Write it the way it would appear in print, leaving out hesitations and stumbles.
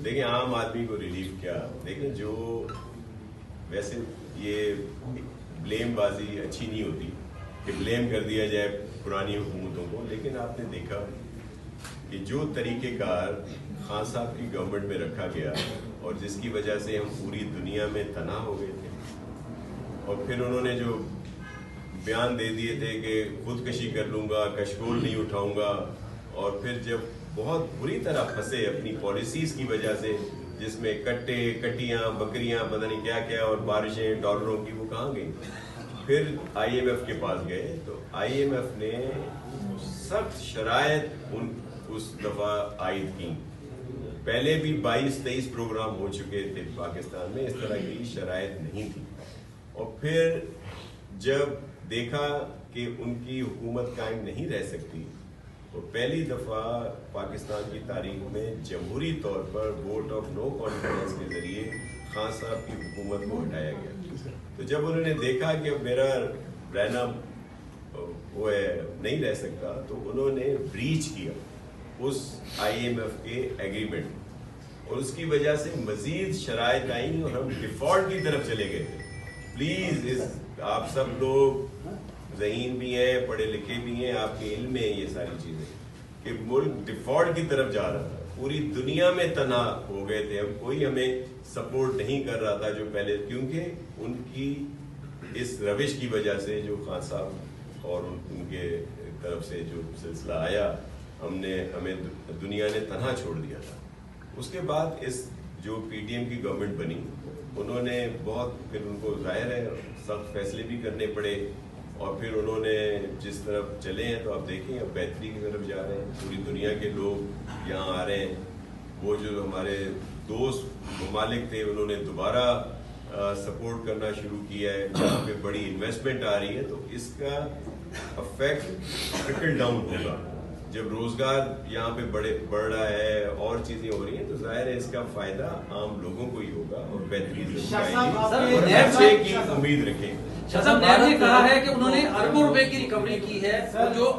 دیکھیں عام آدمی کو ریلیف کیا، دیکھیں جو ویسے یہ بلیم بازی اچھی نہیں ہوتی کہ بلیم کر دیا جائے پرانی حکومتوں کو، لیکن آپ نے دیکھا کہ جو طریقہ کار خان صاحب کی گورنمنٹ میں رکھا گیا اور جس کی وجہ سے ہم پوری دنیا میں تنہا ہو گئے تھے، اور پھر انہوں نے جو بیان دے دیے تھے کہ خودکشی کر لوں گا، کشکول نہیں اٹھاؤں گا، اور پھر جب بہت بری طرح پھنسے اپنی پالیسیز کی وجہ سے، جس میں کٹے کٹیاں بکریاں پتہ نہیں کیا کیا اور بارشیں ڈالروں کی، وہ کہاں گئی؟ پھر آئی ایم ایف کے پاس گئے تو آئی ایم ایف نے سخت شرائط اس دفعہ عائد کی. پہلے بھی 22-23 پروگرام ہو چکے تھے پاکستان میں، اس طرح کی شرائط نہیں تھی. اور پھر جب دیکھا کہ ان کی حکومت قائم نہیں رہ سکتی تو پہلی دفعہ پاکستان کی تاریخ میں جمہوری طور پر ووٹ آف نو کانفیڈنس کے ذریعے خان صاحب کی حکومت کو ہٹایا گیا. تو جب انہوں نے دیکھا کہ اب میرا رہنا وہ نہیں رہ سکتا تو انہوں نے بریچ کیا اس آئی ایم ایف کے ایگریمنٹ، اور اس کی وجہ سے مزید شرائط آئیں اور ہم ڈیفالٹ کی طرف چلے گئے تھے. پلیز آپ سب لوگ ذہین بھی ہیں، پڑھے لکھے بھی ہیں، آپ کے علم میں یہ ساری چیزیں کہ ملک ڈیفالٹ کی طرف جا رہا تھا، پوری دنیا میں تنہا ہو گئے تھے، اب کوئی ہمیں سپورٹ نہیں کر رہا تھا جو پہلے، کیونکہ ان کی اس روش کی وجہ سے جو خان صاحب اور ان کے طرف سے جو سلسلہ آیا، ہمیں دنیا نے تنہا چھوڑ دیا تھا. اس کے بعد اس جو پی ٹی ایم کی گورنمنٹ بنی، انہوں نے بہت، پھر ان کو ظاہر ہے سخت فیصلے بھی کرنے پڑے، اور پھر انہوں نے جس طرف چلے ہیں تو آپ دیکھیں اب بہتری کی طرف جا رہے ہیں. پوری دنیا کے لوگ یہاں آ رہے ہیں. وہ جو ہمارے دوست ممالک تھے انہوں نے دوبارہ سپورٹ کرنا شروع کیا ہے، جہاں پہ بڑی انویسٹمنٹ آ رہی ہے. تو اس کا افیکٹ ٹرکل ڈاؤن ہوگا. جب روزگار یہاں پہ بڑھ رہا ہے اور چیزیں ہو رہی ہیں تو ظاہر ہے اس کا فائدہ عام لوگوں کو ہی ہوگا اور بہتری اور اچھے کی امید رکھیں. شاہ صاحب نیب نے کہا ہے کہ انہوں نے اربوں روپے کی ریکوری کی ہے جو